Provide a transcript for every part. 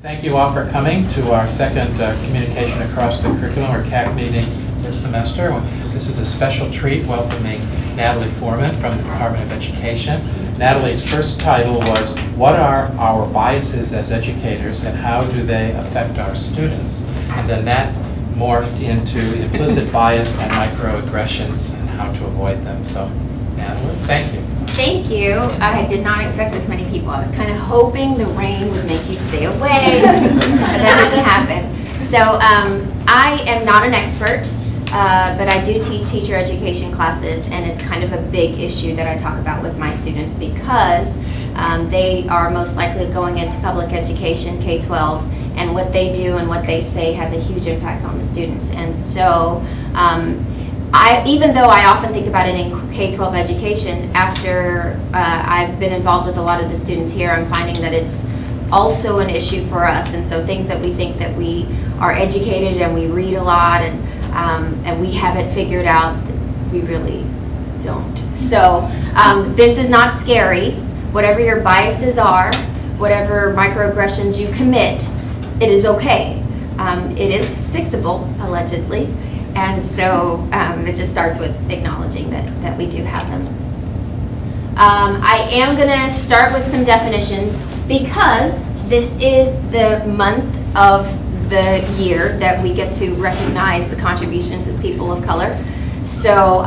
Thank you all for coming to our second Communication Across the Curriculum, or CAC meeting this semester. This is a special treat welcoming Natalie Foreman from the Department of Education. Natalie's first title was, "What are our biases as educators and how do they affect our students?" And then that morphed into implicit bias and microaggressions and how to avoid them. So, Natalie, thank you. Thank you. I did not expect this many people. I was kind of hoping the rain would make you stay away, and that didn't happen. So I am not an expert, but I do teach teacher education classes, and it's kind of a big issue that I talk about with my students because they are most likely going into public education, K-12, and what they do and what they say has a huge impact on the students. And so even though I often think about it in K-12 education, after I've been involved with a lot of the students here, I'm finding that it's also an issue for us. And so things that we think that we are educated and we read a lot and we have it figured out, we really don't. So this is not scary. Whatever your biases are, whatever microaggressions you commit, it is okay. It is fixable, allegedly. And so it just starts with acknowledging that we do have them. I am going to start with some definitions because this is the month of the year that we get to recognize the contributions of people of color. So,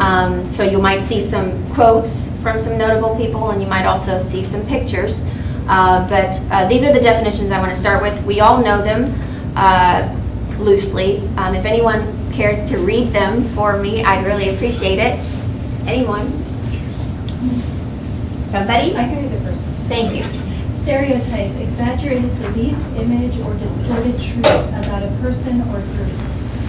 so you might see some quotes from some notable people, and you might also see some pictures. But these are the definitions I want to start with. We all know them loosely. If anyone cares to read them for me, I'd really appreciate it. Anyone? Somebody? I can read the first one. Thank you. Stereotype, exaggerated belief, image, or distorted truth about a person or group.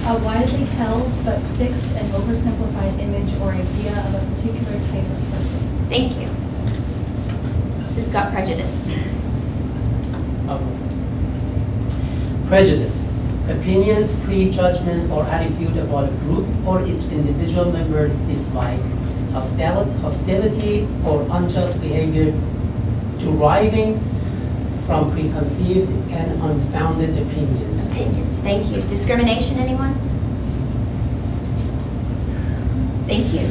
A widely held but fixed and oversimplified image or idea of a particular type of person. Thank you. Who's got prejudice? Prejudice. Opinion, prejudgment, or attitude about a group or its individual members' dislike, hostility, or unjust behavior deriving from preconceived and unfounded opinions. Opinions. Thank you. Discrimination, anyone? Thank you.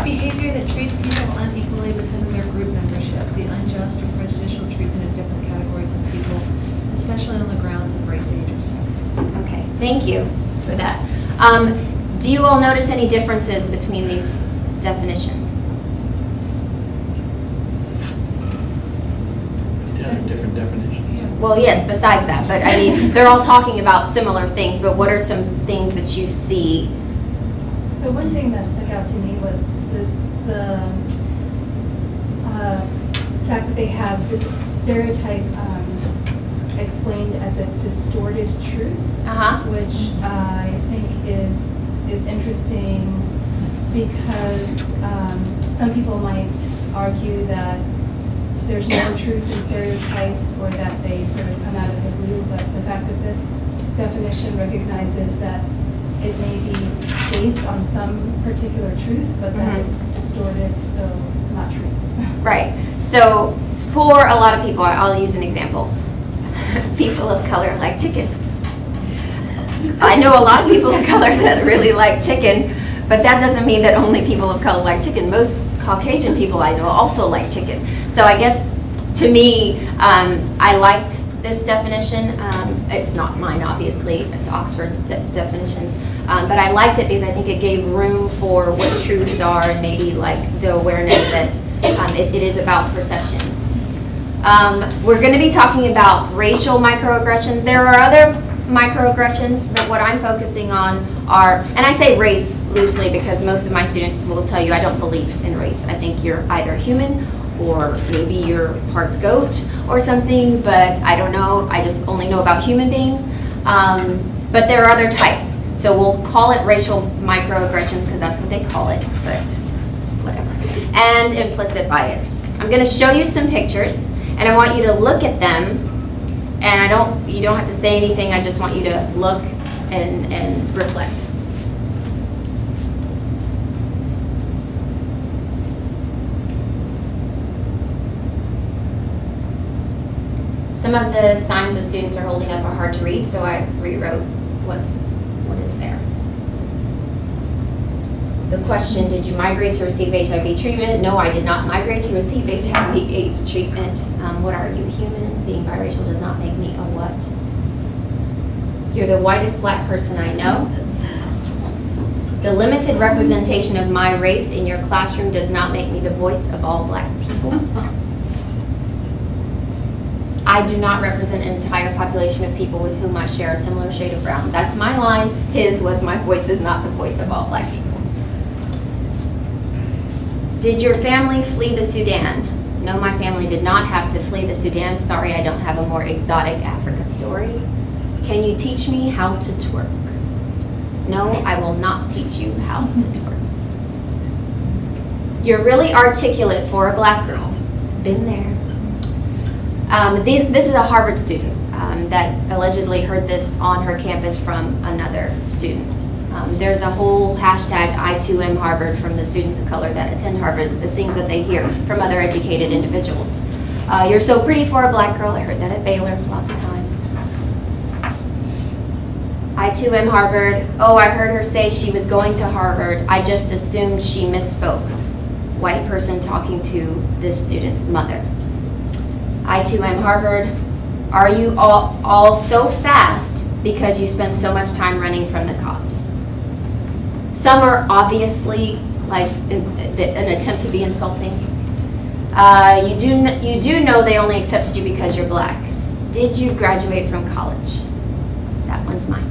Behavior that treats people unequally because of their group membership, the unjust or prejudicial treatment of different categories of people, especially on the grounds of race, age, or sex. Okay, thank you for that. Do you all notice any differences between these definitions? Yeah, different definitions. Well, yes, besides that, but I mean, they're all talking about similar things, but what are some things that you see? So one thing that stuck out to me was the fact that they have the stereotype explained as a distorted truth, which I think is interesting because some people might argue that there's no truth in stereotypes or that they sort of come out of the blue, but the fact that this definition recognizes that it may be based on some particular truth, but that it's distorted, so not truth. Right. So for a lot of people, I'll use an example. People of color like chicken. I know a lot of people of color that really like chicken, but that doesn't mean that only people of color like chicken. Most Caucasian people I know also like chicken. So I guess to me, I liked this definition. It's not mine, obviously. It's Oxford's definitions. But I liked it because I think it gave room for what truths are and maybe like the awareness that it is about perception. We're going to be talking about racial microaggressions. There are other microaggressions, but what I'm focusing on are, and I say race loosely because most of my students will tell you I don't believe in race. I think you're either human or maybe you're part goat or something, but I don't know. I just only know about human beings. But there are other types. So we'll call it racial microaggressions because that's what they call it, but whatever. And implicit bias. I'm going to show you some pictures, and I want you to look at them. And you don't have to say anything. I just want you to look and reflect. Some of the signs the students are holding up are hard to read, so I rewrote what is there. The question, did you migrate to receive HIV treatment? No, I did not migrate to receive HIV/AIDS treatment. What are you, human? Being biracial does not make me a what? You're the whitest black person I know. The limited representation of my race in your classroom does not make me the voice of all black people. I do not represent an entire population of people with whom I share a similar shade of brown. That's my line. His was, my voice is not the voice of all black people. Did your family flee the Sudan? No, my family did not have to flee the Sudan. Sorry, I don't have a more exotic Africa story. Can you teach me how to twerk? No, I will not teach you how to twerk. You're really articulate for a black girl. Been there. This is a Harvard student that allegedly heard this on her campus from another student. There's a whole hashtag I2M Harvard from the students of color that attend Harvard, the things that they hear from other educated individuals. You're so pretty for a black girl. I heard that at Baylor lots of times. I2M Harvard. Oh, I heard her say she was going to Harvard. I just assumed she misspoke. White person talking to this student's mother. I2M Harvard. Are you all so fast because you spend so much time running from the cops? Some are obviously like an attempt to be insulting. You do know they only accepted you because you're black. Did you graduate from college? That one's mine.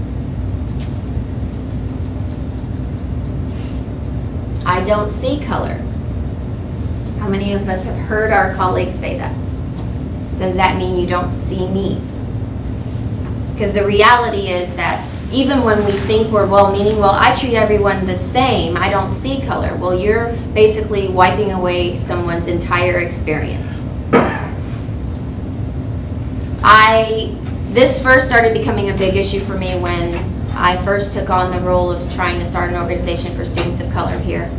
I don't see color. How many of us have heard our colleagues say that? Does that mean you don't see me? Because the reality is that even when we think we're well-meaning, well, I treat everyone the same, I don't see color. Well, you're basically wiping away someone's entire experience. This first started becoming a big issue for me when I first took on the role of trying to start an organization for students of color here.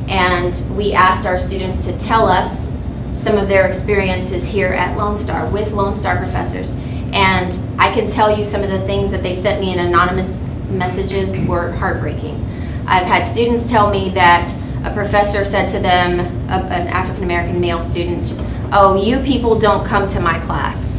And we asked our students to tell us some of their experiences here at Lone Star with Lone Star professors. And I can tell you some of the things that they sent me in anonymous messages were heartbreaking. I've had students tell me that a professor said to them, an AfricanAmerican male student, oh, you people don't come to my class.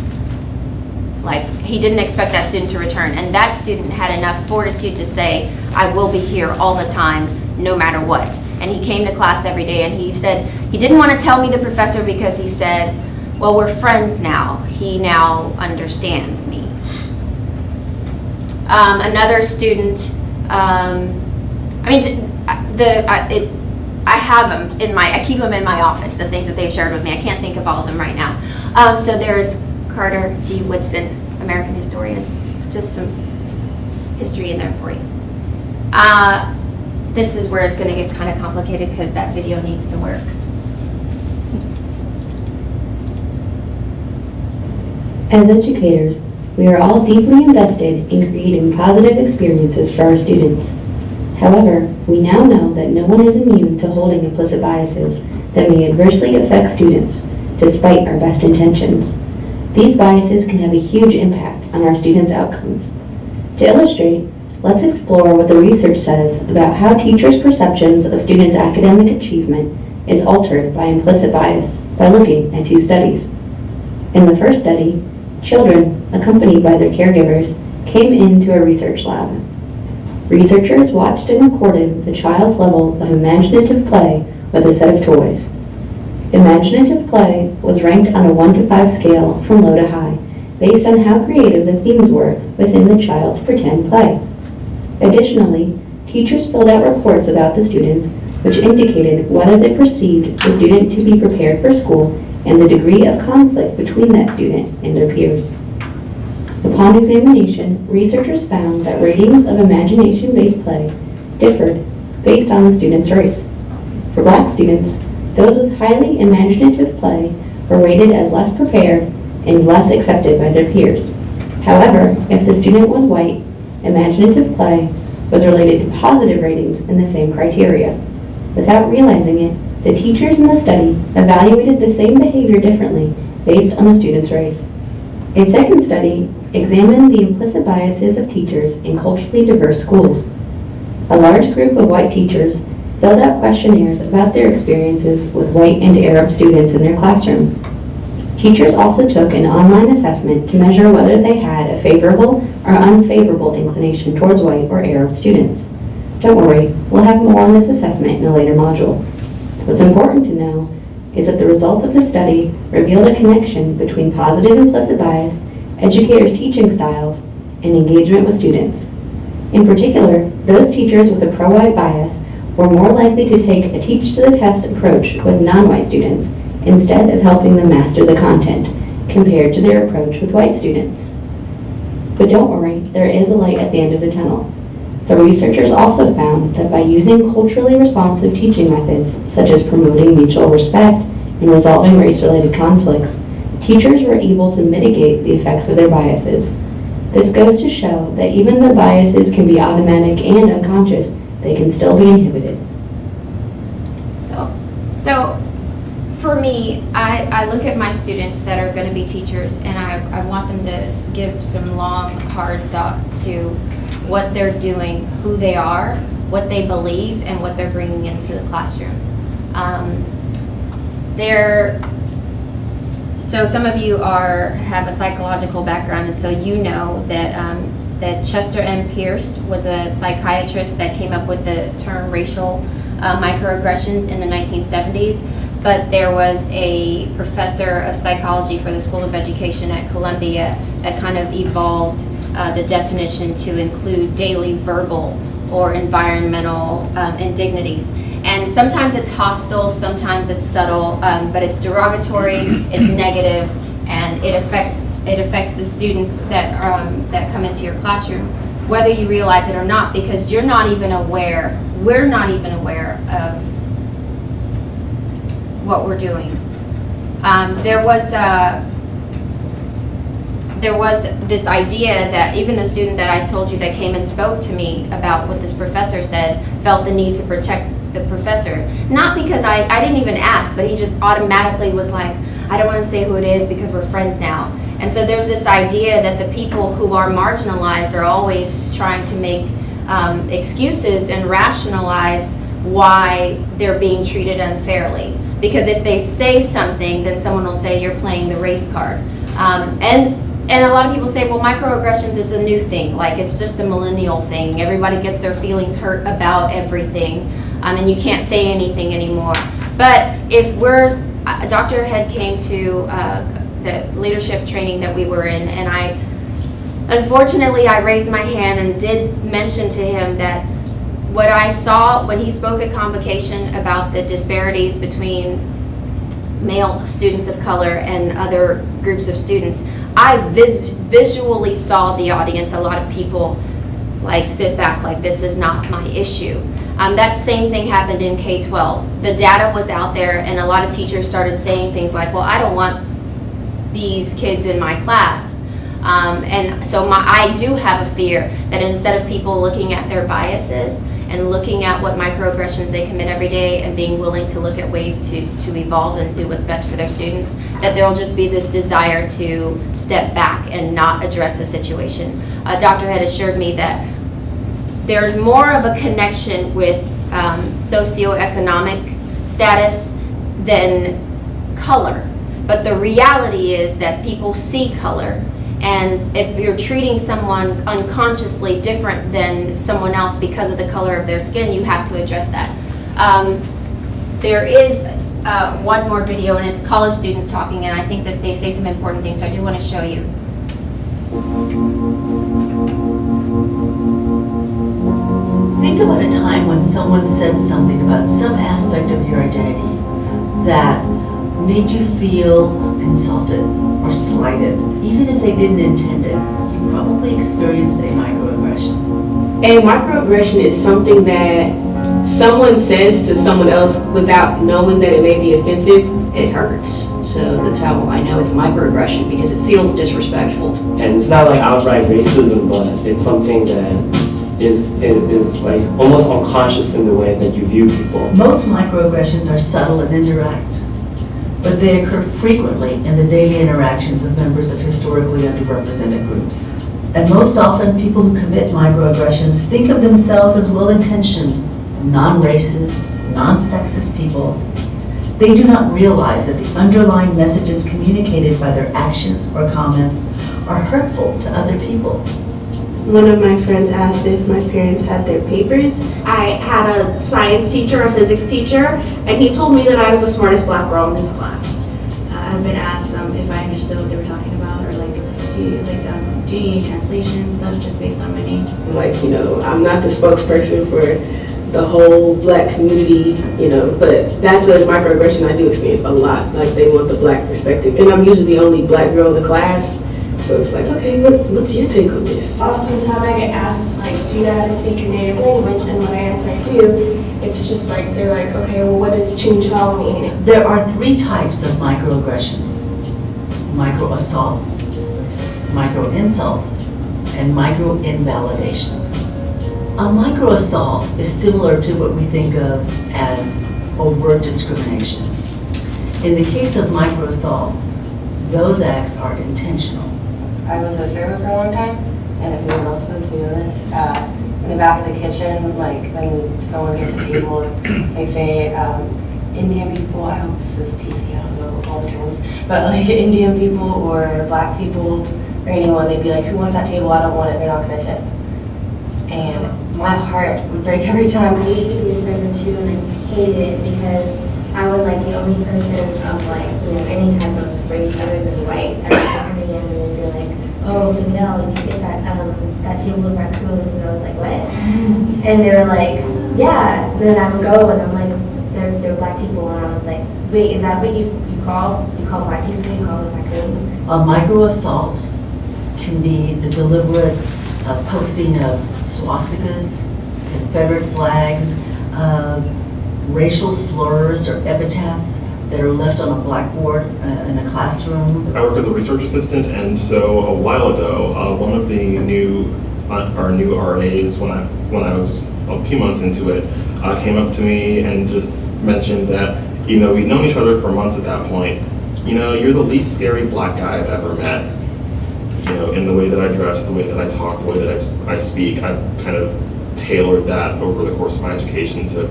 Like, he didn't expect that student to return. And that student had enough fortitude to say, I will be here all the time, no matter what. And he came to class every day, and he said, he didn't want to tell me the professor because he said, well, we're friends now. He now understands me. Another student, I have them I keep them in my office, the things that they've shared with me. I can't think of all of them right now. So there's Carter G. Woodson, American historian. Just some history in there for you. This is where it's going to get kind of complicated because that video needs to work. As educators, we are all deeply invested in creating positive experiences for our students. However, we now know that no one is immune to holding implicit biases that may adversely affect students, despite our best intentions. These biases can have a huge impact on our students' outcomes. To illustrate, let's explore what the research says about how teachers' perceptions of students' academic achievement is altered by implicit bias by looking at two studies. In the first study, children, accompanied by their caregivers, came into a research lab. Researchers watched and recorded the child's level of imaginative play with a set of toys. Imaginative play was ranked on a 1 to 5 scale from low to high, based on how creative the themes were within the child's pretend play. Additionally, teachers filled out reports about the students, which indicated whether they perceived the student to be prepared for school and the degree of conflict between that student and their peers. Upon examination, researchers found that ratings of imagination-based play differed based on the student's race. For Black students, those with highly imaginative play were rated as less prepared and less accepted by their peers. However, if the student was white, imaginative play was related to positive ratings in the same criteria. Without realizing it, the teachers in the study evaluated the same behavior differently based on the student's race. A second study examined the implicit biases of teachers in culturally diverse schools. A large group of white teachers filled out questionnaires about their experiences with white and Arab students in their classroom. Teachers also took an online assessment to measure whether they had a favorable or unfavorable inclination towards white or Arab students. Don't worry, we'll have more on this assessment in a later module. What's important to know is that the results of the study revealed a connection between positive implicit bias, educators' teaching styles, and engagement with students. In particular, those teachers with a pro-white bias were more likely to take a teach-to-the-test approach with non-white students instead of helping them master the content, compared to their approach with white students. But don't worry, there is a light at the end of the tunnel. The researchers also found that by using culturally responsive teaching methods, such as promoting mutual respect and resolving race-related conflicts, teachers were able to mitigate the effects of their biases. This goes to show that even though biases can be automatic and unconscious, they can still be inhibited. So for me, I look at my students that are going to be teachers, and I want them to give some long, hard thought to what they're doing, who they are, what they believe, and what they're bringing into the classroom. So some of you have a psychological background, and so you know that Chester M. Pierce was a psychiatrist that came up with the term racial microaggressions in the 1970s. But there was a professor of psychology for the School of Education at Columbia that kind of evolved the definition to include daily verbal or environmental indignities. And sometimes it's hostile, sometimes it's subtle, but it's derogatory, it's negative, and it affects the students that come into your classroom, whether you realize it or not, because we're not even aware of what we're doing. There was this idea that even the student that I told you that came and spoke to me about what this professor said felt the need to protect the professor. Not because I didn't even ask, but he just automatically was like, I don't want to say who it is because we're friends now. And so there's this idea that the people who are marginalized are always trying to make excuses and rationalize why they're being treated unfairly. Because if they say something, then someone will say you're playing the race card. And a lot of people say, well, microaggressions is a new thing. Like, it's just a millennial thing. Everybody gets their feelings hurt about everything, and you can't say anything anymore. But if Dr. Head came to the leadership training that we were in, and unfortunately, I raised my hand and did mention to him that what I saw when he spoke at Convocation about the disparities between male students of color and other groups of students, I visually saw the audience, a lot of people like sit back like this is not my issue. That same thing happened in K-12. The data was out there, and a lot of teachers started saying things like, well, I don't want these kids in my class. And so I do have a fear that instead of people looking at their biases and looking at what microaggressions they commit every day and being willing to look at ways to evolve and do what's best for their students, that there'll just be this desire to step back and not address the situation. Dr. Head assured me that there's more of a connection with socioeconomic status than color. But the reality is that people see color, and if you're treating someone unconsciously different than someone else because of the color of their skin, you have to address that. There is one more video, and it's college students talking, and I think that they say some important things, so I do want to show you. Think about a time when someone said something about some aspect of your identity that made you feel insulted or slighted, even if they didn't intend it. You probably experienced a microaggression. A microaggression is something that someone says to someone else without knowing that it may be offensive. It hurts. So that's how I know it's microaggression, because it feels disrespectful. And it's not like outright racism, but it's something that is like almost unconscious in the way that you view people. Most microaggressions are subtle and indirect. but they occur frequently in the daily interactions of members of historically underrepresented groups. And most often, people who commit microaggressions think of themselves as well-intentioned, non-racist, non-sexist people. They do not realize that the underlying messages communicated by their actions or comments are hurtful to other people. One of my friends asked if my parents had their papers. I had a science teacher, a physics teacher, and he told me that I was the smartest black girl in his class. I've been asked if I understood what they were talking about, or do you need translation stuff just based on my name? I'm not the spokesperson for the whole black community, but that's a microaggression I do experience a lot. They want the black perspective, and I'm usually the only black girl in the class. So it's okay, what's your take on this? Oftentimes I get asked, do you know how to speak your native language? And when I answer I do, it's just they're okay, well, what does chinchal mean? There are 3 types of microaggressions: microassaults, microinsults, and microinvalidations. A microassault is similar to what we think of as overt discrimination. In the case of microassaults, those acts are intentional. I was a server for a long time, and if anyone else was, you know this. In the back of the kitchen, when someone gets a table, they say Indian people, I hope this is PC, I don't know all the terms, but Indian people or black people or anyone, they'd be who wants that table? I don't want it, they're not gonna tip. And my heart would break every time. I used to be a server too, and I hated it because I was the only person of any type of race other than white. I would come in and they'd be oh, no, you get that table with raccoons, and I was what? And they were yeah. Then I would go and I'm they're black people, and I was wait, is that what you call black people? You call them raccoons? A microassault can be the deliberate posting of swastikas, Confederate flags, racial slurs or epitaphs that are left on a blackboard in a classroom. I work as a research assistant, and so a while ago, one of the new RAs, when I was a few months into it, came up to me and just mentioned that, we'd known each other for months at that point. You're the least scary black guy I've ever met. In the way that I dress, the way that I talk, the way that I speak, I've kind of tailored that over the course of my education to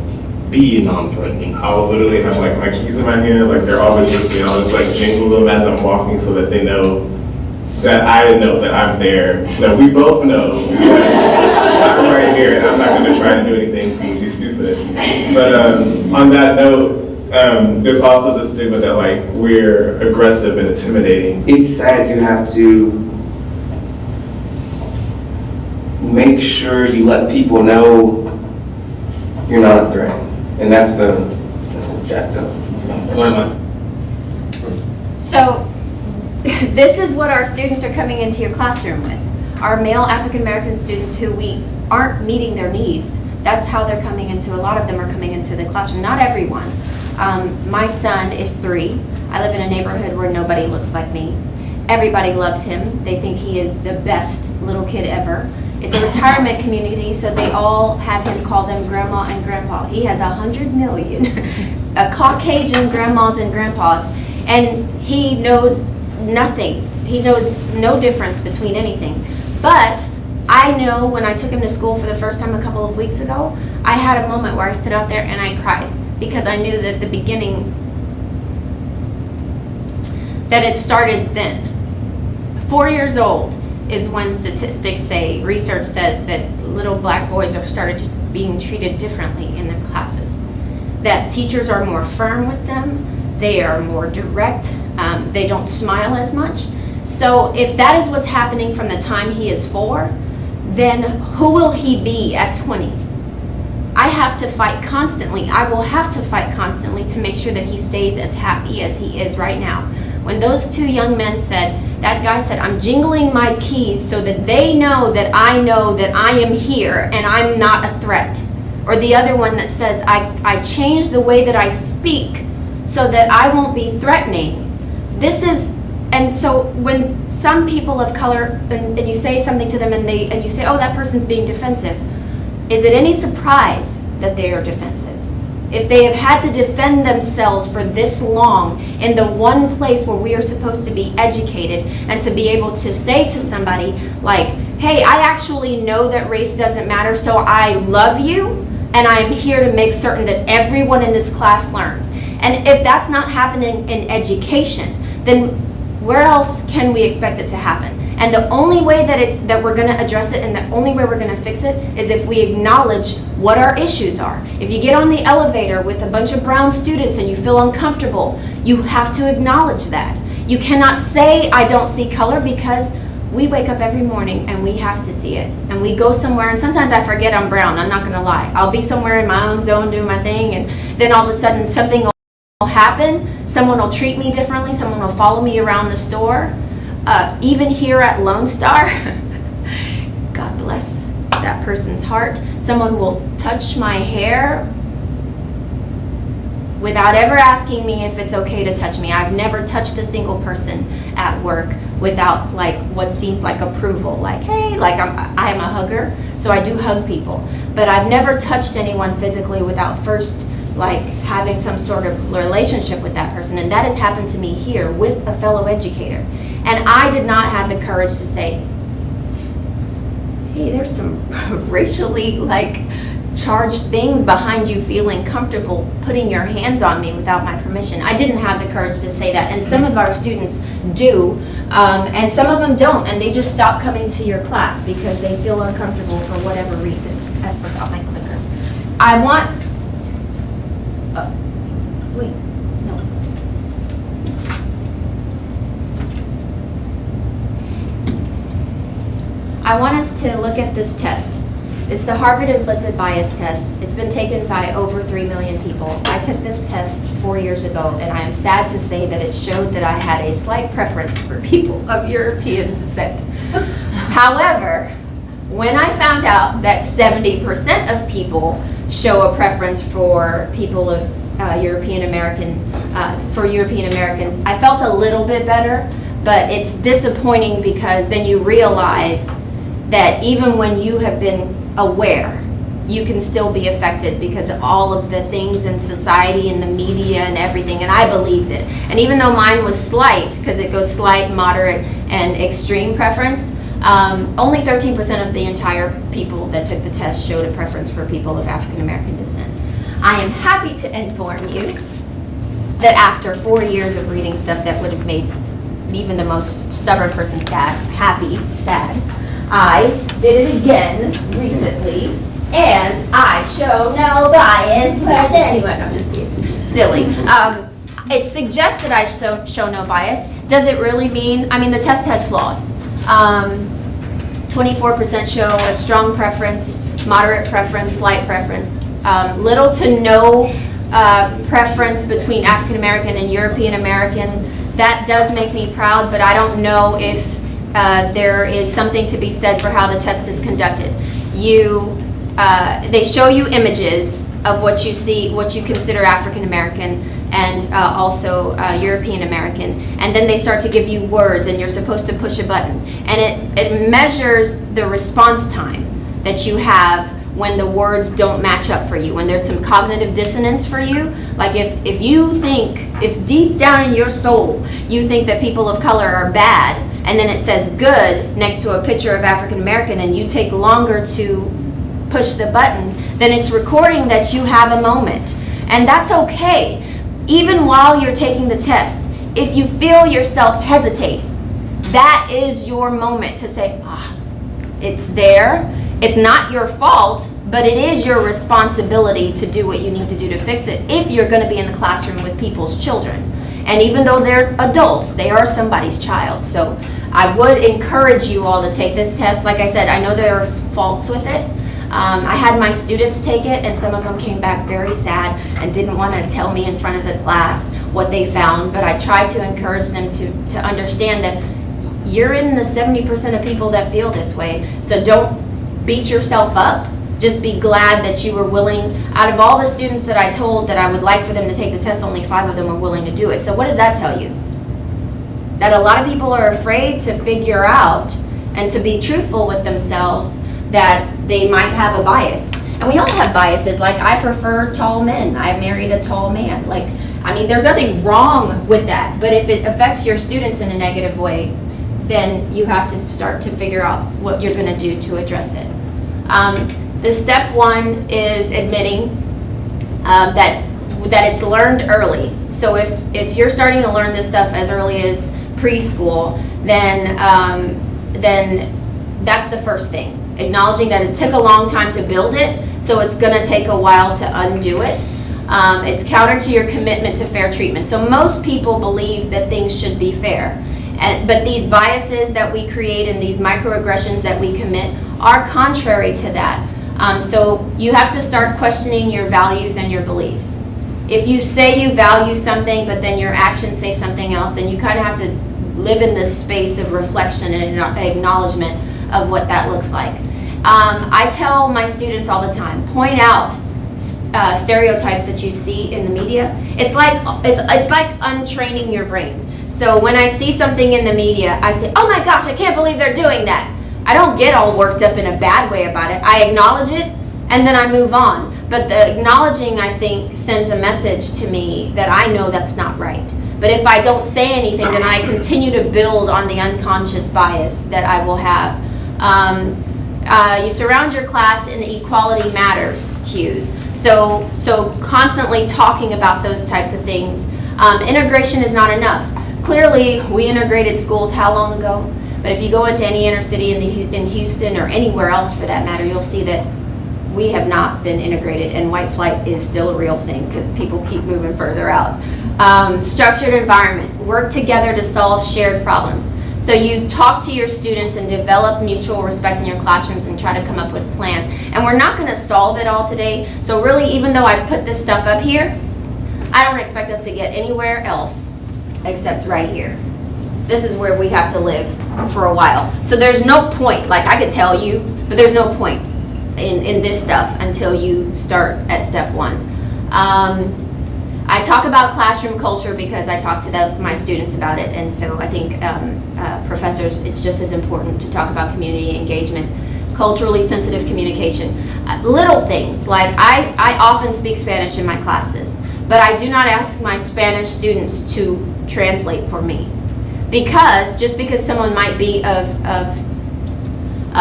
be non-threatening. I'll literally have my keys in my hand, they're always with me. I'll just jingle them as I'm walking so that they know that I know that I'm there. So that we both know I'm right here, and I'm not going to try to do anything to be stupid. But on that note, there's also the stigma that we're aggressive and intimidating. It's sad you have to make sure you let people know you're not a threat. And that's the objective. So this is what our students are coming into your classroom with. Our male African-American students who we aren't meeting their needs, that's how they're coming into, a lot of them are coming into the classroom. Not everyone. My son is 3. I live in a neighborhood where nobody looks like me. Everybody loves him. They think he is the best little kid ever. It's a retirement community, so they all have him call them grandma and grandpa. He has 100 million Caucasian grandmas and grandpas, and he knows nothing. He knows no difference between anything. But I know when I took him to school for the first time a couple of weeks ago, I had a moment where I stood out there and I cried because I knew that the beginning, that it started then. 4 years old is when statistics say, research says that little black boys are started being treated differently in their classes. That teachers are more firm with them, they are more direct, they don't smile as much. So if that is what's happening from the time he is 4, then who will he be at 20? I have to fight constantly. I will have to fight constantly to make sure that he stays as happy as he is right now. When those 2 young men said, that guy said, I'm jingling my keys so that they know that I am here and I'm not a threat. Or the other one that says, I change the way that I speak so that I won't be threatening. And so when some people of color, and you say something to them and you say, oh, that person's being defensive, is it any surprise that they are defensive? if they have had to defend themselves for this long in the one place where we are supposed to be educated, and to be able to say to somebody like, hey, I actually know that race doesn't matter, so I love you, and I'm here to make certain that everyone in this class learns. And if that's not happening in education, then where else can we expect it to happen? And the only way that we're going to address it, and the only way we're going to fix it, is if we acknowledge what our issues are. If you get on the elevator with a bunch of brown students and you feel uncomfortable, you have to acknowledge that. You cannot say, I don't see color, because we wake up every morning and we have to see it. And we go somewhere, and sometimes I forget I'm brown, I'm not going to lie. I'll be somewhere in my own zone doing my thing, and then all of a sudden something will happen. Someone will treat me differently. Someone will follow me around the store. Even here at Lone Star, God bless that person's heart, someone will touch my hair without ever asking me if it's okay to touch me. I've never touched a single person at work without like what seems like approval, like, hey, like I am a hugger, so I do hug people. But I've never touched anyone physically without first like having some sort of relationship with that person. And that has happened to me here with a fellow educator. And I did not have the courage to say, hey, there's some racially like charged things behind you feeling comfortable putting your hands on me without my permission. I didn't have the courage to say that. And some of our students do, and some of them don't, and they just stop coming to your class because they feel uncomfortable for whatever reason. I forgot my clicker. I want, wait, no. I want us to look at this test. It's the Harvard Implicit Bias Test. It's been taken by over 3 million people. I took this test 4 years ago, and I am sad to say that it showed that I had a slight preference for people of European descent. However, when I found out that 70% of people show a preference for people of European Americans, I felt a little bit better, but it's disappointing because then you realize that even when you have been aware, you can still be affected because of all of the things in society and the media and everything, and I believed it. And even though mine was slight, because it goes slight, moderate, and extreme preference, only 13% of the entire people that took the test showed a preference for people of African American descent. I am happy to inform you that after 4 years of reading stuff that would have made even the most stubborn person sad, I did it again recently, and I show no bias towards anyone. I'm just being silly. It suggests that I show no bias. Does it really mean? I mean, the test has flaws. 24% show a strong preference, moderate preference, slight preference. Little to no preference between African American and European American. That does make me proud, but I don't know if there is something to be said for how the test is conducted. They show you images of what you see, what you consider African American and also European American, and then they start to give you words, and you're supposed to push a button, and it measures the response time that you have when the words don't match up for you, when there's some cognitive dissonance for you. Like if deep down in your soul you think that people of color are bad, and then it says good next to a picture of African American, and you take longer to push the button, then it's recording that you have a moment. And that's okay. Even while you're taking the test, if you feel yourself hesitate, that is your moment to say, it's there. It's not your fault, but it is your responsibility to do what you need to do to fix it if you're going to be in the classroom with people's children. And even though they're adults, they are somebody's child. So I would encourage you all to take this test. Like I said, I know there are faults with it. I had my students take it, and some of them came back very sad and didn't want to tell me in front of the class what they found. But I tried to encourage them to understand that you're in the 70% of people that feel this way. So don't beat yourself up. Just be glad that you were willing. Out of all the students that I told that I would like for them to take the test, only 5 of them were willing to do it. So what does that tell you? That a lot of people are afraid to figure out and to be truthful with themselves that they might have a bias. And we all have biases, like I prefer tall men, I married a tall man. Like, I mean, there's nothing wrong with that, but if it affects your students in a negative way, then you have to start to figure out what you're gonna do to address it. The step one is admitting that it's learned early. So if you're starting to learn this stuff as early as preschool, then that's the first thing. Acknowledging that it took a long time to build it, so it's gonna take a while to undo it. It's counter to your commitment to fair treatment. So most people believe that things should be fair. But these biases that we create and these microaggressions that we commit are contrary to that. So you have to start questioning your values and your beliefs. If you say you value something, but then your actions say something else, then you kind of have to live in this space of reflection and acknowledgement of what that looks like. I tell my students all the time, point out stereotypes that you see in the media. It's like untraining your brain. So when I see something in the media, I say, oh my gosh, I can't believe they're doing that. I don't get all worked up in a bad way about it. I acknowledge it, and then I move on. But the acknowledging, I think, sends a message to me that I know that's not right. But if I don't say anything, then I continue to build on the unconscious bias that I will have. You surround your class in the equality matters cues. So constantly talking about those types of things. Integration is not enough. Clearly, we integrated schools how long ago? But if you go into any inner city in Houston or anywhere else for that matter, you'll see that we have not been integrated, and white flight is still a real thing because people keep moving further out. Structured environment, work together to solve shared problems. So you talk to your students and develop mutual respect in your classrooms and try to come up with plans. And we're not going to solve it all today. So really, even though I've put this stuff up here, I don't expect us to get anywhere else except right here. This is where we have to live for a while. So there's no point, like I could tell you, but there's no point in this stuff until you start at step one. I talk about classroom culture because I talk to my students about it, and so I think professors, it's just as important to talk about community engagement, culturally sensitive communication. Little things, like I often speak Spanish in my classes, but I do not ask my Spanish students to translate for me. Because just because someone might be of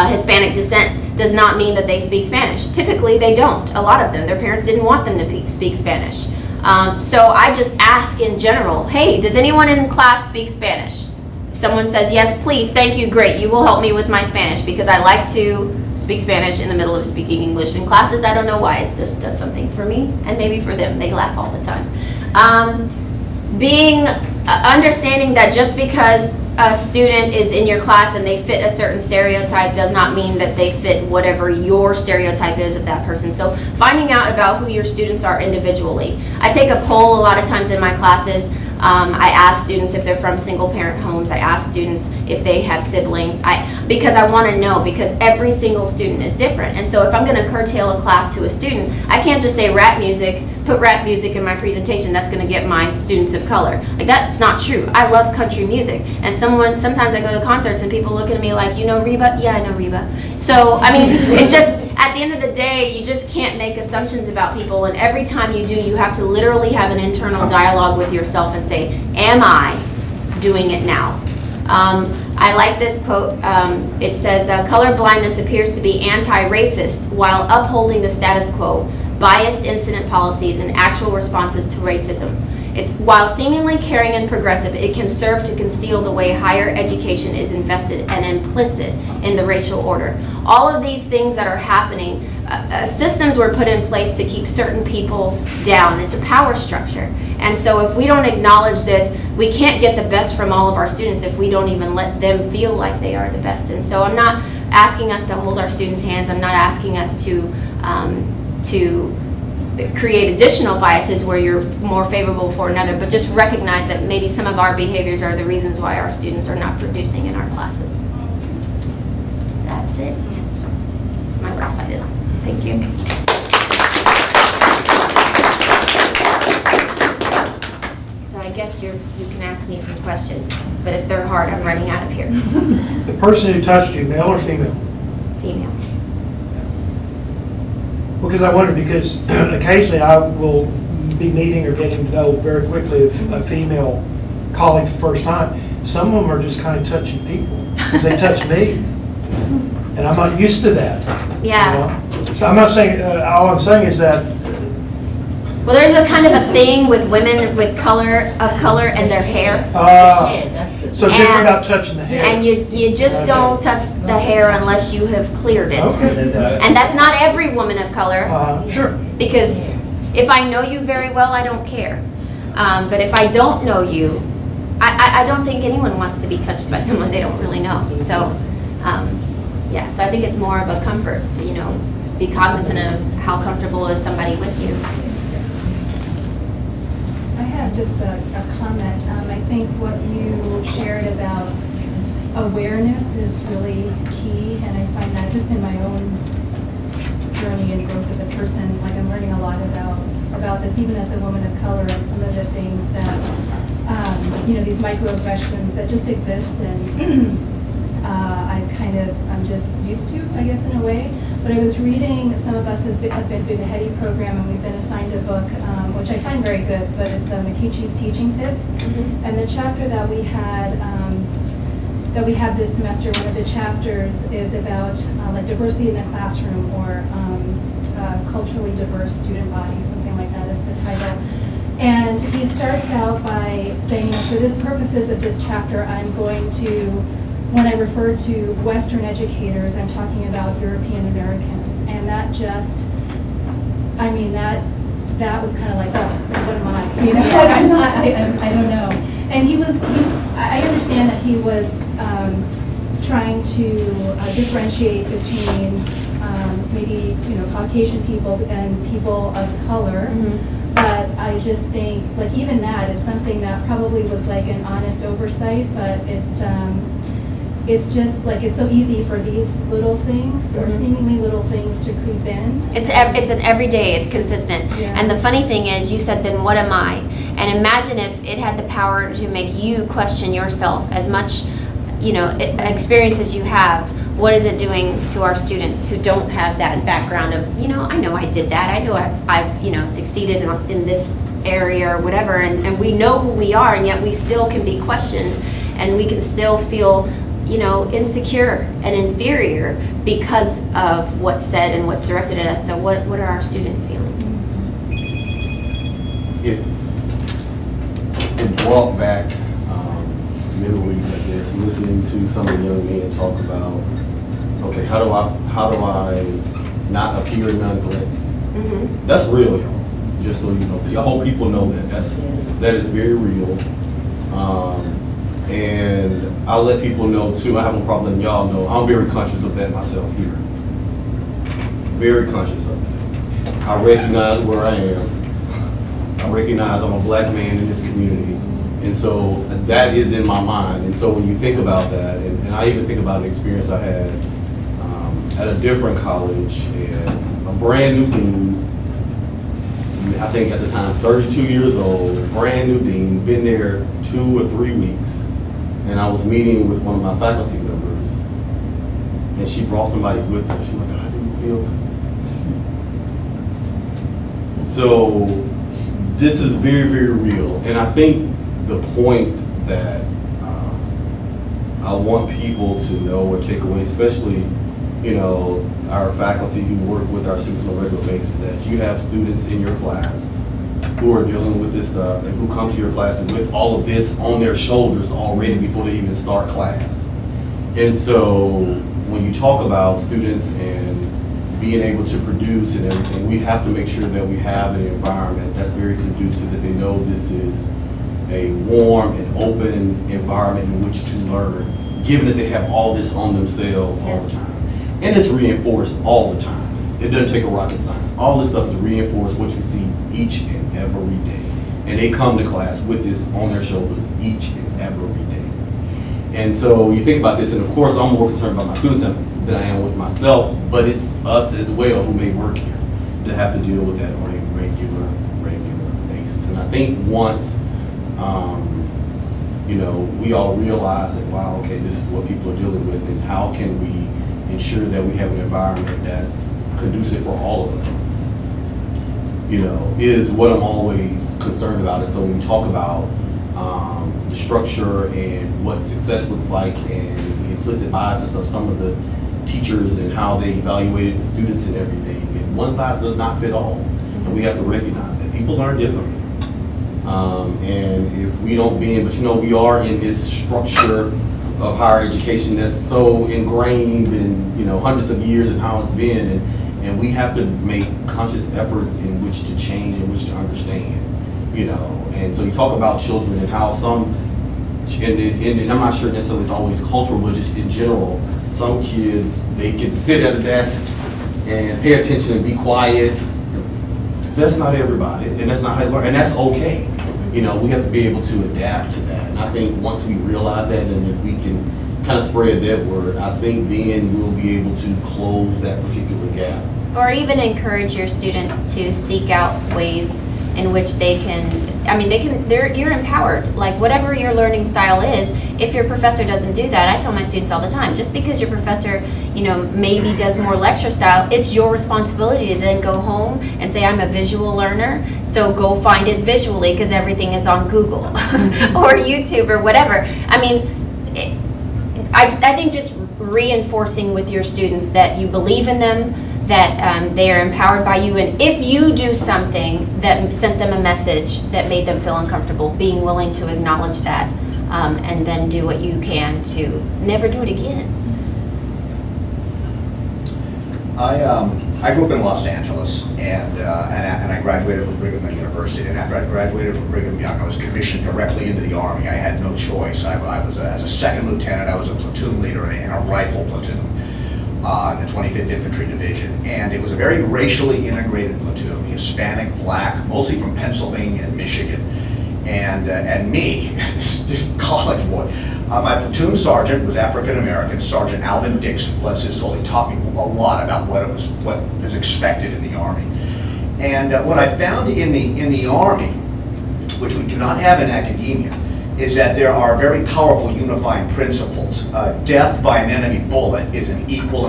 Hispanic descent does not mean that they speak Spanish. Typically they don't. A lot of them, their parents didn't want them to speak Spanish. So I just ask in general, hey, does anyone in class speak Spanish? If someone says, yes, please, thank you, great, you will help me with my Spanish, because I like to speak Spanish in the middle of speaking English in classes. I don't know why, it just does something for me, and maybe for them. They laugh all the time. Understanding that just because a student is in your class and they fit a certain stereotype does not mean that they fit whatever your stereotype is of that person. So finding out about who your students are individually. I take a poll a lot of times in my classes. I ask students if they're from single parent homes. I ask students if they have siblings. Because I want to know, because every single student is different. And so if I'm going to curtail a class to a student, I can't just say rap music, put rap music in my presentation, that's going to get my students of color. Like, that's not true. I love country music. And sometimes I go to concerts and people look at me like, you know Reba? Yeah, I know Reba. So, I mean, it just, at the end of the day, you just can't make assumptions about people. And every time you do, you have to literally have an internal dialogue with yourself and say, am I doing it now? I like this quote. It says, color blindness appears to be anti-racist while upholding the status quo, biased incident policies, and actual responses to racism. It's while seemingly caring and progressive, it can serve to conceal the way higher education is invested and implicit in the racial order. All of these things that are happening, systems were put in place to keep certain people down. It's a power structure. And so if we don't acknowledge that we can't get the best from all of our students if we don't even let them feel like they are the best. And so I'm not asking us to hold our students' hands. I'm not asking us to create additional biases where you're more favorable for another, but just recognize that maybe some of our behaviors are the reasons why our students are not producing in our classes. That's it. That's my last-sided. Thank you. So I guess you can ask me some questions, but if they're hard, I'm running out of here. The person who touched you, male or female? Female. Well, because I wonder, because occasionally I will be meeting or getting to know very quickly a female colleague for the first time. Some of them are just kind of touchy people, because they touch me, and I'm not used to that. Yeah. You know? So I'm not saying, all I'm saying is that. Well, there's a kind of a thing with women with color and their hair. So different about touching the hair. And you just don't touch the hair unless you have cleared it. Okay. And that's not every woman of color. Sure. Because if I know you very well, I don't care. But if I don't know you, I don't think anyone wants to be touched by someone they don't really know. So, yeah, so I think it's more of a comfort, you know, be cognizant of how comfortable is somebody with you. I have just a comment. I think what you shared about awareness is really key, and I find that just in my own journey and growth as a person, like I'm learning a lot about this, even as a woman of color, and some of the things that, you know, these microaggressions that just exist, and I'm just used to, I guess, in a way. But I was reading, some of us have been through the HEDI program, and we've been assigned a book, which I find very good, but it's McKeechie's Teaching Tips. Mm-hmm. And the chapter that we had, that we have this semester, one of the chapters is about like diversity in the classroom, or culturally diverse student body, something like that is the title. And he starts out by saying, you know, for the purposes of this chapter, I'm going to, when I refer to Western educators, I'm talking about European Americans. And that just, I mean, that was kind of like, oh, what am I? You know, like I'm not, I don't know. And I understand that he was trying to differentiate between maybe, you know, Caucasian people and people of color. Mm-hmm. But I just think, like, even that, it's something that probably was like an honest oversight, but it's just like, it's so easy for these little things, or seemingly little things, to creep in. It's an everyday, it's consistent. Yeah. And the funny thing is, you said, then what am I? And imagine if it had the power to make you question yourself as much, you know, experience as you have. What is it doing to our students who don't have that background of, you know I did that. I know I've you know, succeeded in this area or whatever. And we know who we are, and yet we still can be questioned, and we can still feel, you know, insecure and inferior because of what's said and what's directed at us. So what are our students feeling? It brought back memories, I guess, listening to some of the young men talk about, okay, how do I not appear non-threatening? Mm-hmm. That's real, y'all. Just so you know, I hope people know that that is very real. And I'll let people know too. I have no problem letting y'all know. I'm very conscious of that myself here. Very conscious of that. I recognize where I am. I recognize I'm a black man in this community. And so that is in my mind. And so when you think about that, and I even think about an experience I had at a different college, and a brand new dean, I think at the time 32 years old, brand new dean, been there 2 or 3 weeks, and I was meeting with one of my faculty members, and she brought somebody with her. She's like, how do you feel? So this is very, very real. And I think the point that I want people to know or take away, especially, you know, our faculty who work with our students on a regular basis, that you have students in your class who are dealing with this stuff and who come to your class with all of this on their shoulders already before they even start class. And so when you talk about students and being able to produce and everything, we have to make sure that we have an environment that's very conducive, that they know this is a warm and open environment in which to learn, given that they have all this on themselves all the time. And it's reinforced all the time. It doesn't take a rocket science. All this stuff is reinforced what you see each and every day. And they come to class with this on their shoulders each and every day. And so you think about this, and of course I'm more concerned about my students than I am with myself, but it's us as well who may work here to have to deal with that on a regular basis. And I think once you know, we all realize that, wow, okay, this is what people are dealing with, and how can we ensure that we have an environment that's conducive for all of us. is what I'm always concerned about. And so when we talk about the structure and what success looks like and the implicit biases of some of the teachers and how they evaluated the students and everything, and one size does not fit all. And we have to recognize that people learn differently. And if we don't but we are in this structure of higher education that's so ingrained in, hundreds of years and how it's been, and we have to make conscious efforts in which to change and which to understand, And so you talk about children and how some, and I'm not sure necessarily it's always cultural, but just in general, some kids, they can sit at a desk and pay attention and be quiet. That's not everybody, and that's not how they learn, and that's okay. We have to be able to adapt to that. And I think once we realize that, and if we can kind of spread that word, I think then we'll be able to close that particular gap. Or even encourage your students to seek out ways in which you're empowered. Like whatever your learning style is, if your professor doesn't do that, I tell my students all the time, just because your professor, maybe does more lecture style, it's your responsibility to then go home and say, I'm a visual learner, so go find it visually because everything is on Google or YouTube or whatever. I think just reinforcing with your students that you believe in them, that they are empowered by you, and if you do something that sent them a message that made them feel uncomfortable, being willing to acknowledge that, and then do what you can to never do it again. I grew up in Los Angeles, and I graduated from Brigham Young University. And after I graduated from Brigham Young, I was commissioned directly into the Army. I had no choice. I was as a second lieutenant. I was a platoon leader in a rifle platoon. The 25th Infantry Division, and it was a very racially integrated platoon, Hispanic, black, mostly from Pennsylvania and Michigan, and me, this college boy. My platoon sergeant was African-American, Sergeant Alvin Dixon, bless his soul. He taught me a lot about what is expected in the Army. And what I found in the Army, which we do not have in academia, is that there are very powerful unifying principles. Death by an enemy bullet is an equal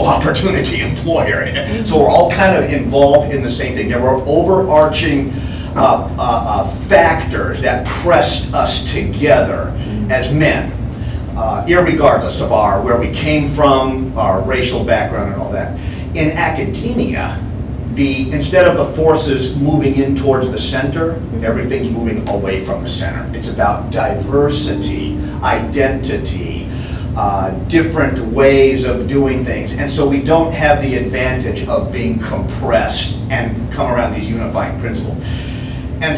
opportunity employer. So we're all kind of involved in the same thing. There were overarching factors that pressed us together as men, irregardless of where we came from, our racial background and all that. In academia, instead of the forces moving in towards the center, everything's moving away from the center. It's about diversity, identity, different ways of doing things. And so we don't have the advantage of being compressed and come around these unifying principles. And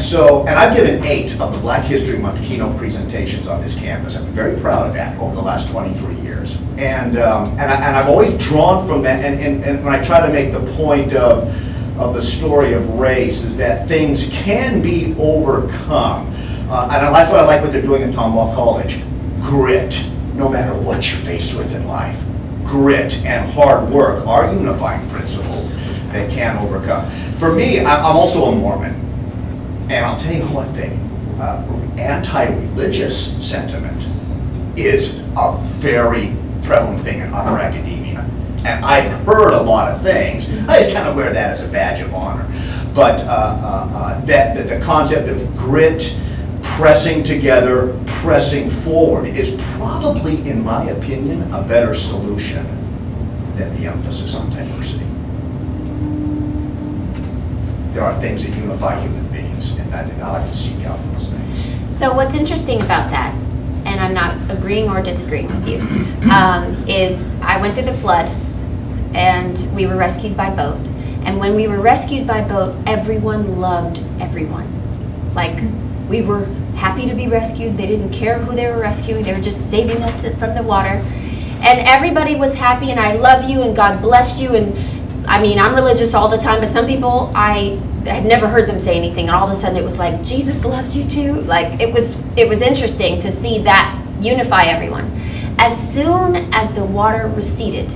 I've given 8 of the Black History Month keynote presentations on this campus. I'm very proud of that over the last 23 years. And I've always drawn from that, and when I try to make the point of the story of race is that things can be overcome. And that's what I like what they're doing in Tombaugh College. Grit, no matter what you're faced with in life. Grit and hard work are unifying principles that can overcome. For me, I'm also a Mormon. And I'll tell you one thing, anti-religious sentiment is a very prevalent thing in upper academia. And I've heard a lot of things. I just kind of wear that as a badge of honor. But that the concept of grit, pressing together, pressing forward is probably, in my opinion, a better solution than the emphasis on diversity. There are things that unify human beings, and I like to seek out those things. So what's interesting about that, and I'm not agreeing or disagreeing with you, is I went through the flood, and we were rescued by boat. And when we were rescued by boat, everyone loved everyone. Like, we were happy to be rescued. They didn't care who they were rescuing. They were just saving us from the water. And everybody was happy, and I love you, and God bless you. And I mean, I'm religious all the time, but some people, I had never heard them say anything, and all of a sudden it was like, Jesus loves you too. Like, it was interesting to see that unify everyone. As soon as the water receded,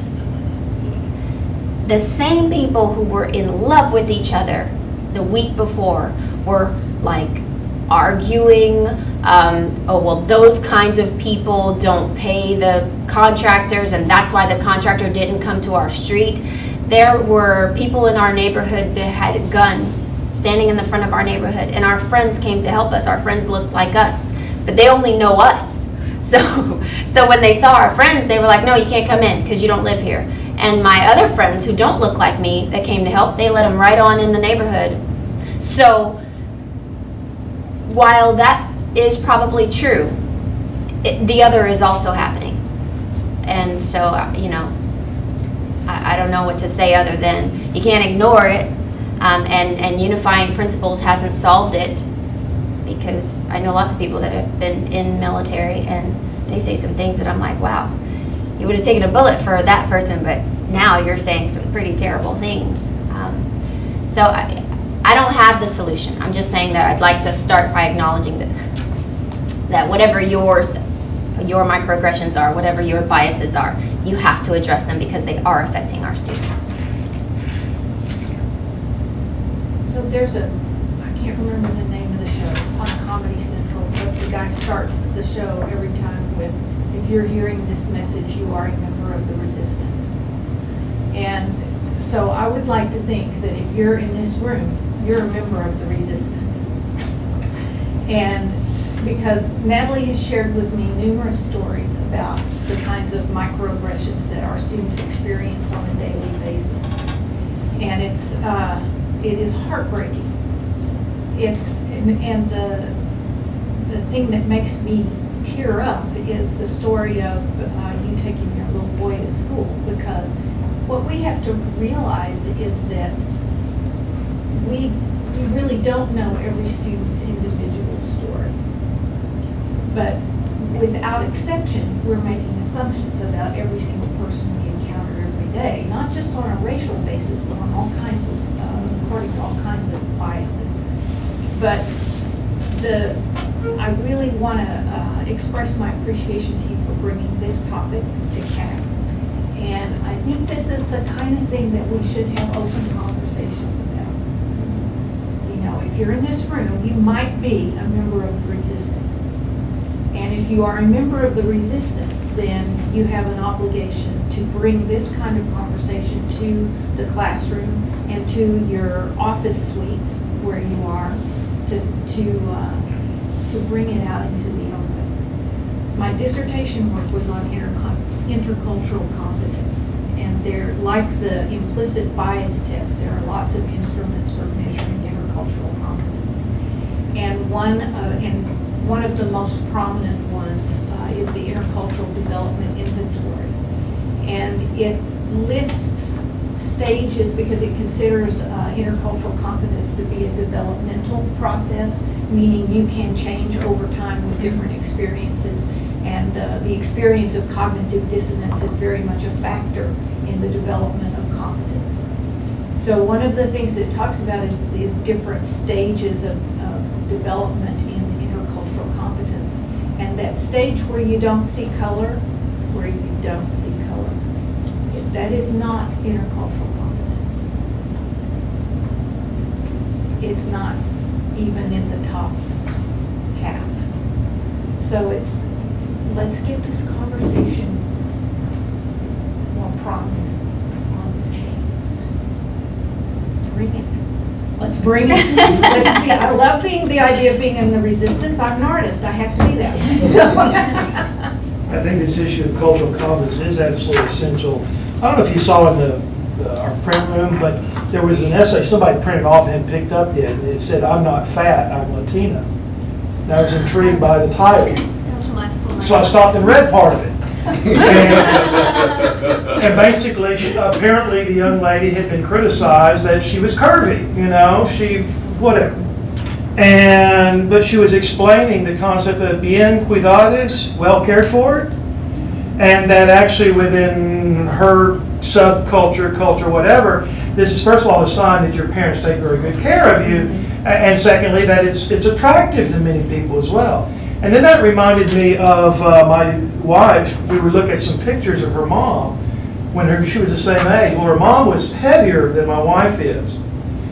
the same people who were in love with each other the week before were like arguing, oh, well, those kinds of people don't pay the contractors, and that's why the contractor didn't come to our street. there were people in our neighborhood that had guns standing in the front of our neighborhood, and our friends came to help us. Our friends looked like us, but they only know us. So when they saw our friends, they were like, no, you can't come in because you don't live here. And my other friends who don't look like me that came to help, they let them right on in the neighborhood. So while that is probably true, the other is also happening. And so, I don't know what to say other than you can't ignore it. And unifying principles hasn't solved it, because I know lots of people that have been in military and they say some things that I'm like, wow, you would have taken a bullet for that person, but now you're saying some pretty terrible things. So I don't have the solution. I'm just saying that I'd like to start by acknowledging that whatever your microaggressions are, whatever your biases are, you have to address them because they are affecting our students. So there's I can't remember the name of the show on Comedy Central, but the guy starts the show every time with, if you're hearing this message, you are a member of the resistance. And so I would like to think that if you're in this room, you're a member of the resistance. And because Natalie has shared with me numerous stories about the kinds of microaggressions that our students experience on a daily basis. And it is heartbreaking. And the thing that makes me tear up is the story of you taking your little boy to school, because what we have to realize is that we really don't know every student's individual story. But without exception, we're making assumptions about every single person we encounter every day, not just on a racial basis, but on all kinds of, according to all kinds of biases. But I really want to express my appreciation to you for bringing this topic to CAC. And I think this is the kind of thing that we should have open conversations about. If you're in this room, you might be a member of the resistance. And if you are a member of the resistance, then you have an obligation to bring this kind of conversation to the classroom and to your office suites where you are, to bring it out into the open. My dissertation work was on intercultural competence, and they're like the implicit bias test. There are lots of instruments for measuring intercultural competence, and one of the most prominent ones is the Intercultural Development Inventory, and it lists stages because it considers intercultural competence to be a developmental process, meaning you can change over time with different experiences, and the experience of cognitive dissonance is very much a factor in the development of competence. So one of the things that it talks about is different stages of development in intercultural competence. And that stage where you don't see color, that is not intercultural competence. It's not even in the top half. So let's get this conversation more prominent on this campus. Let's bring it. I love the idea of being in the resistance. I'm an artist. I have to be that. I think this issue of cultural competence is absolutely essential. I don't know if you saw in our print room, but there was an essay somebody printed off and hadn't picked up yet. It said, "I'm not fat, I'm Latina." And I was intrigued by the title. So I stopped and read part of it. And basically, apparently the young lady had been criticized that she was curvy, whatever. But she was explaining the concept of bien cuidados, well cared for, and that actually within her subculture, culture, whatever, this is first of all a sign that your parents take very good care of you, and secondly that it's attractive to many people as well. And then that reminded me of my wife. We were looking at some pictures of her mom when she was the same age. Well, her mom was heavier than my wife is.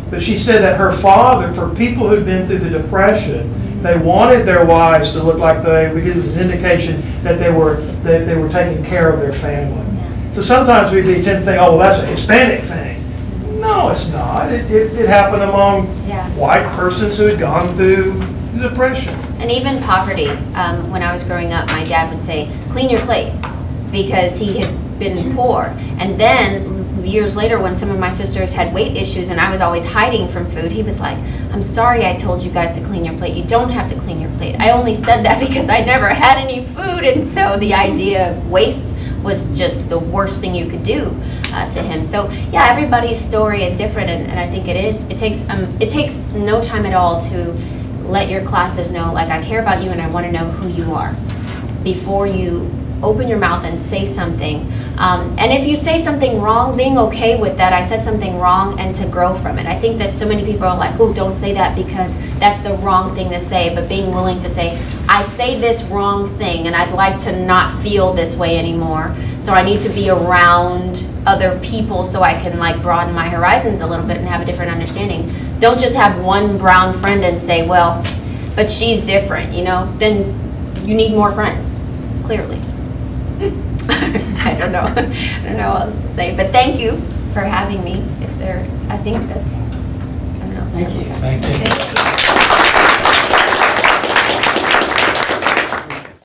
But she said that her father, for people who'd been through the Depression, they wanted their wives to look like because it was an indication that they were taking care of their family. So sometimes we tend to think, oh, well, that's a Hispanic thing. No, it's not. It happened among Yeah. white persons who had gone through depression. And even poverty. When I was growing up, my dad would say, clean your plate, because he had been poor. And then years later, when some of my sisters had weight issues and I was always hiding from food, he was like, I'm sorry I told you guys to clean your plate. You don't have to clean your plate. I only said that because I never had any food. And so the idea of waste was just the worst thing you could do to him. So yeah, everybody's story is different, and I think it is. It takes no time at all to let your classes know, like, I care about you and I want to know who you are before you open your mouth and say something. And if you say something wrong, being okay with that, I said something wrong, and to grow from it. I think that so many people are like, oh, don't say that because that's the wrong thing to say, but being willing to say, I say this wrong thing and I'd like to not feel this way anymore, so I need to be around other people so I can like broaden my horizons a little bit and have a different understanding. Don't just have one brown friend and say, well, but she's different, you know, then you need more friends, clearly. I don't know what else to say, but thank you for having me. I think that's, I don't know. Thank you. Thank you.